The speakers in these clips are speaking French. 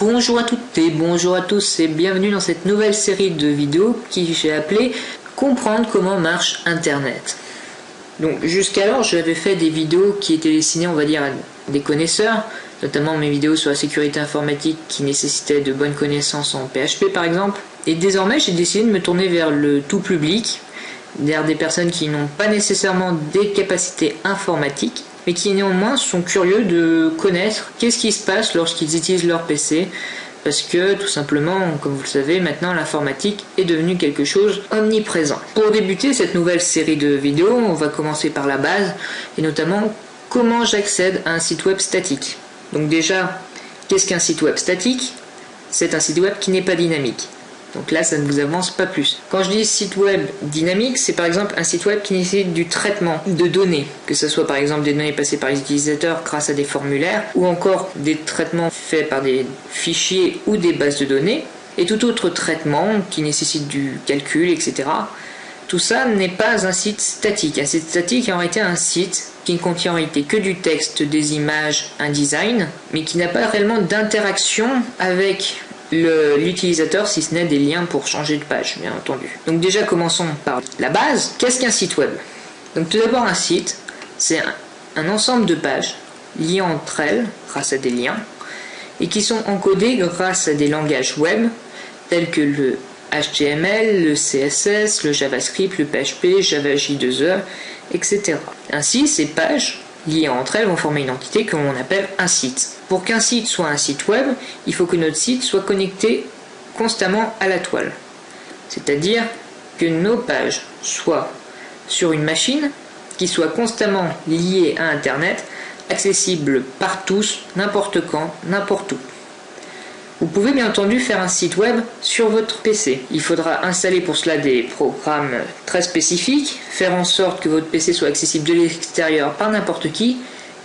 Bonjour à toutes et bonjour à tous et bienvenue dans cette nouvelle série de vidéos qui j'ai appelée Comprendre comment marche Internet. Donc jusqu'alors j'avais fait des vidéos qui étaient destinées on va dire à des connaisseurs, notamment mes vidéos sur la sécurité informatique qui nécessitaient de bonnes connaissances en PHP par exemple. Et désormais j'ai décidé de me tourner vers le tout public, vers des personnes qui n'ont pas nécessairement des capacités informatiques, mais qui néanmoins sont curieux de connaître qu'est-ce qui se passe lorsqu'ils utilisent leur PC, parce que tout simplement, comme vous le savez, maintenant l'informatique est devenue quelque chose omniprésent. Pour débuter cette nouvelle série de vidéos, on va commencer par la base, et notamment comment j'accède à un site web statique. Donc déjà, qu'est-ce qu'un site web statique? C'est un site web qui n'est pas dynamique. Donc là, ça ne vous avance pas plus. Quand je dis site web dynamique, c'est par exemple un site web qui nécessite du traitement de données, que ce soit par exemple des données passées par les utilisateurs grâce à des formulaires, ou encore des traitements faits par des fichiers ou des bases de données, et tout autre traitement qui nécessite du calcul, etc. Tout ça n'est pas un site statique. Un site statique est en réalité un site qui ne contient en réalité que du texte, des images, un design, mais qui n'a pas réellement d'interaction avec l'utilisateur, si ce n'est des liens pour changer de page, bien entendu. Donc déjà commençons par la base. Qu'est-ce qu'un site web? Donc tout d'abord un site, c'est un ensemble de pages liées entre elles grâce à des liens et qui sont encodées grâce à des langages web tels que le HTML, le CSS, le JavaScript, le PHP, Java J2E, etc. Ainsi, ces pages liées entre elles vont former une entité que l'on appelle un site. Pour qu'un site soit un site web, il faut que notre site soit connecté constamment à la toile. C'est-à-dire que nos pages soient sur une machine qui soit constamment liée à Internet, accessible par tous, n'importe quand, n'importe où. Vous pouvez bien entendu faire un site web sur votre PC. Il faudra installer pour cela des programmes très spécifiques, faire en sorte que votre PC soit accessible de l'extérieur par n'importe qui,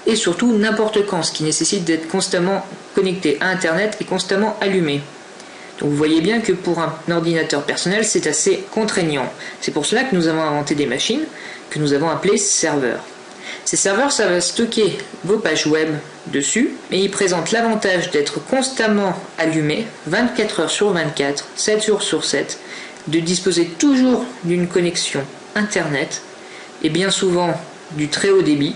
et surtout n'importe quand, ce qui nécessite d'être constamment connecté à Internet et constamment allumé. Donc vous voyez bien que pour un ordinateur personnel, c'est assez contraignant. C'est pour cela que nous avons inventé des machines que nous avons appelées serveurs. Ces serveurs, ça va stocker vos pages web dessus, et ils présentent l'avantage d'être constamment allumés, 24 heures sur 24, 7 jours sur 7, de disposer toujours d'une connexion Internet, et bien souvent du très haut débit,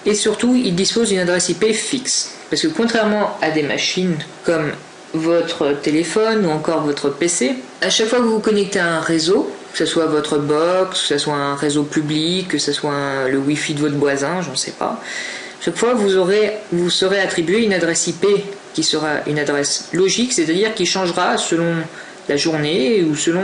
et surtout, ils disposent d'une adresse IP fixe. Parce que contrairement à des machines comme votre téléphone ou encore votre PC, à chaque fois que vous vous connectez à un réseau, que ce soit votre box, que ce soit un réseau public, que ce soit le Wi-Fi de votre voisin, j'en sais pas, chaque fois vous serez attribué une adresse IP qui sera une adresse logique, c'est-à-dire qui changera selon la journée ou selon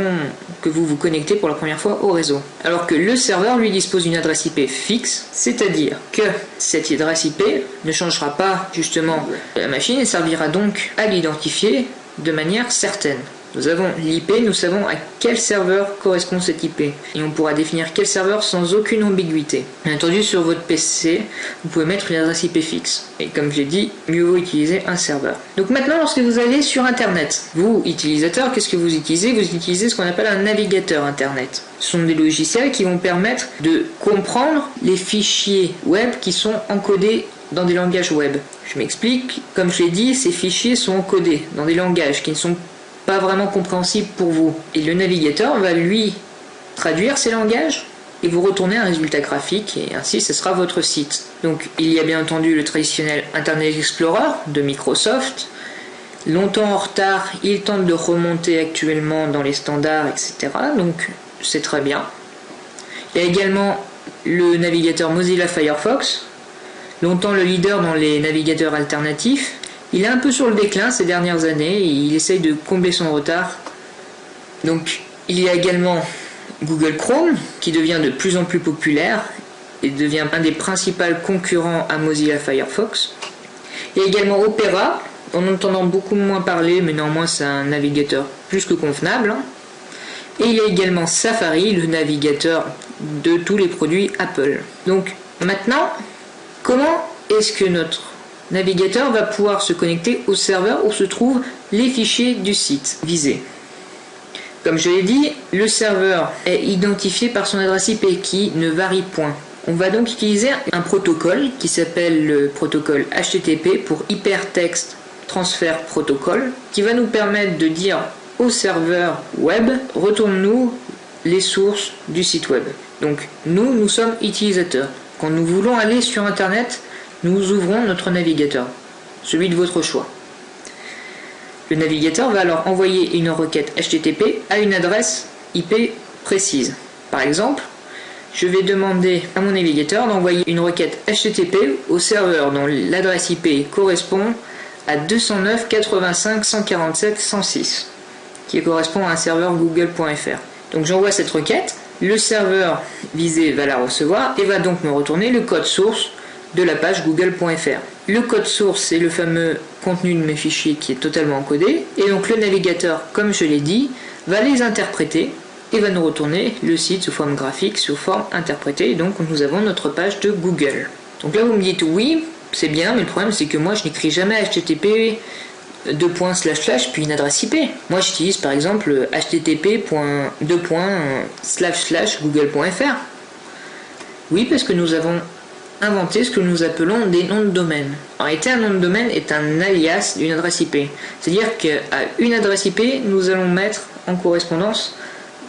que vous vous connectez pour la première fois au réseau. Alors que le serveur lui dispose d'une adresse IP fixe, c'est-à-dire que cette adresse IP ne changera pas justement la machine et servira donc à l'identifier de manière certaine. Nous avons l'IP, nous savons à quel serveur correspond cette IP et on pourra définir quel serveur sans aucune ambiguïté. Bien entendu, sur votre PC, vous pouvez mettre une adresse IP fixe. Et comme je l'ai dit, mieux vaut utiliser un serveur. Donc maintenant, lorsque vous allez sur Internet, vous, utilisateur, qu'est-ce que vous utilisez? Vous utilisez ce qu'on appelle un navigateur Internet. Ce sont des logiciels qui vont permettre de comprendre les fichiers web qui sont encodés dans des langages web. Je m'explique, comme je l'ai dit, ces fichiers sont encodés dans des langages qui ne sont pas vraiment compréhensible pour vous. Et le navigateur va lui traduire ces langages et vous retourner un résultat graphique et ainsi ce sera votre site. Donc il y a bien entendu le traditionnel Internet Explorer de Microsoft. Longtemps en retard, il tente de remonter actuellement dans les standards, etc. Donc c'est très bien. Il y a également le navigateur Mozilla Firefox, longtemps le leader dans les navigateurs alternatifs. Il est un peu sur le déclin ces dernières années et il essaye de combler son retard. Donc il y a également Google Chrome qui devient de plus en plus populaire et devient un des principaux concurrents à Mozilla Firefox. Il y a également Opera, en entendant beaucoup moins parler, mais néanmoins c'est un navigateur plus que convenable. Et il y a également Safari, le navigateur de tous les produits Apple. Donc maintenant, comment est-ce que notre navigateur va pouvoir se connecter au serveur où se trouvent les fichiers du site visé? Comme je l'ai dit, le serveur est identifié par son adresse IP qui ne varie point. On va donc utiliser un protocole qui s'appelle le protocole HTTP pour Hypertext transfert protocole qui va nous permettre de dire au serveur web retourne-nous les sources du site web. Donc nous sommes utilisateurs. Quand nous voulons aller sur internet, nous ouvrons notre navigateur, celui de votre choix. Le navigateur va alors envoyer une requête HTTP à une adresse IP précise. Par exemple, je vais demander à mon navigateur d'envoyer une requête HTTP au serveur dont l'adresse IP correspond à 209.85.147.106, qui correspond à un serveur google.fr. Donc j'envoie cette requête, le serveur visé va la recevoir et va donc me retourner le code source de la page google.fr. Le code source, c'est le fameux contenu de mes fichiers qui est totalement encodé, et donc le navigateur, comme je l'ai dit, va les interpréter et va nous retourner le site sous forme graphique, sous forme interprétée, et donc nous avons notre page de Google. Donc là vous me dites oui, c'est bien, mais le problème c'est que moi je n'écris jamais http puis une adresse IP. Moi j'utilise par exemple http://google.fr. Oui, parce que nous avons inventé ce que nous appelons des noms de domaine. En réalité, un nom de domaine est un alias d'une adresse IP. C'est-à-dire qu'à une adresse IP, nous allons mettre en correspondance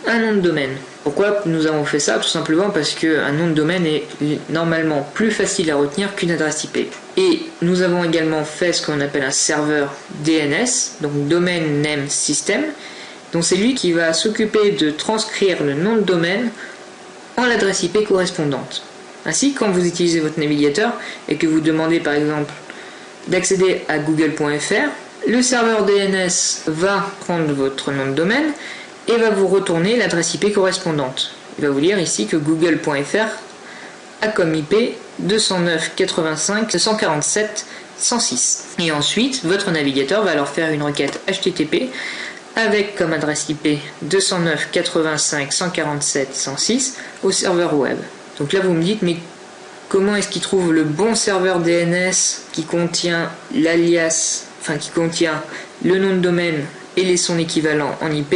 un nom de domaine. Pourquoi nous avons fait ça? Tout simplement parce qu'un nom de domaine est normalement plus facile à retenir qu'une adresse IP. Et nous avons également fait ce qu'on appelle un serveur DNS, donc Domain Name System. Donc c'est lui qui va s'occuper de transcrire le nom de domaine en l'adresse IP correspondante. Ainsi, quand vous utilisez votre navigateur et que vous demandez par exemple d'accéder à google.fr, le serveur DNS va prendre votre nom de domaine et va vous retourner l'adresse IP correspondante. Il va vous dire ici que google.fr a comme IP 209.85.147.106. Et ensuite, votre navigateur va alors faire une requête HTTP avec comme adresse IP 209.85.147.106 au serveur web. Donc là vous me dites, mais comment est-ce qu'il trouve le bon serveur DNS qui contient l'alias, qui contient le nom de domaine et son équivalent en IP?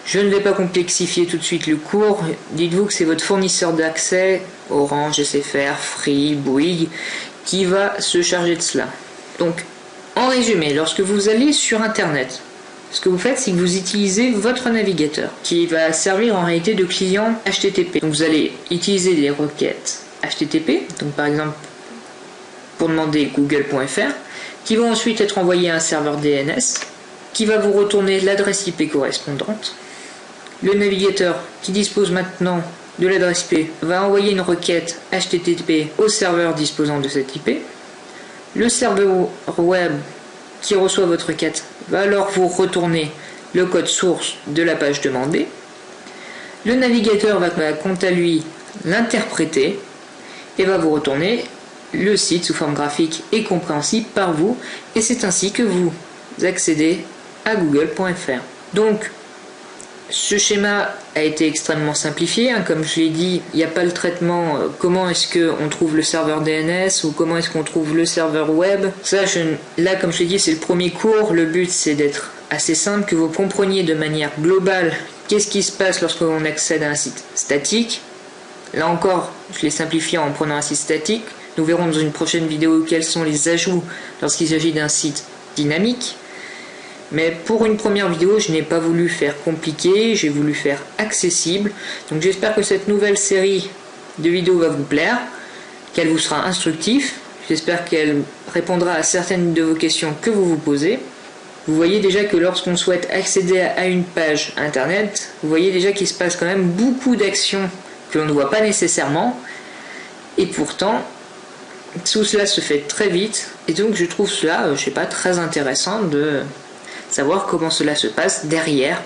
Je ne vais pas complexifier tout de suite le cours. Dites-vous que c'est votre fournisseur d'accès, Orange, SFR, Free, Bouygues, qui va se charger de cela. Donc, en résumé, lorsque vous allez sur Internet, ce que vous faites, c'est que vous utilisez votre navigateur, qui va servir en réalité de client HTTP. Donc vous allez utiliser des requêtes HTTP, donc par exemple pour demander google.fr, qui vont ensuite être envoyées à un serveur DNS, qui va vous retourner l'adresse IP correspondante. Le navigateur qui dispose maintenant de l'adresse IP va envoyer une requête HTTP au serveur disposant de cette IP. Le serveur web qui reçoit votre requête va alors vous retourner le code source de la page demandée. Le navigateur va quant à lui l'interpréter et va vous retourner le site sous forme graphique et compréhensible par vous, et c'est ainsi que vous accédez à google.fr. Donc ce schéma a été extrêmement simplifié, comme je l'ai dit, il n'y a pas le traitement comment est-ce qu'on trouve le serveur DNS ou comment est-ce qu'on trouve le serveur web. Ça, là comme je l'ai dit, c'est le premier cours, le but c'est d'être assez simple, que vous compreniez de manière globale qu'est-ce qui se passe lorsque l'on accède à un site statique. Là encore, je l'ai simplifié en prenant un site statique. Nous verrons dans une prochaine vidéo quels sont les ajouts lorsqu'il s'agit d'un site dynamique. Mais pour une première vidéo, je n'ai pas voulu faire compliqué, j'ai voulu faire accessible. Donc j'espère que cette nouvelle série de vidéos va vous plaire, qu'elle vous sera instructive. J'espère qu'elle répondra à certaines de vos questions que vous vous posez. Vous voyez déjà que lorsqu'on souhaite accéder à une page internet, vous voyez déjà qu'il se passe quand même beaucoup d'actions que l'on ne voit pas nécessairement. Et pourtant, tout cela se fait très vite. Et donc je trouve cela, très intéressant de savoir comment cela se passe derrière.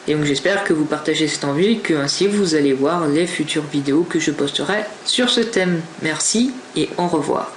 Et donc j'espère que vous partagez cette envie et que ainsi vous allez voir les futures vidéos que je posterai sur ce thème. Merci et au revoir.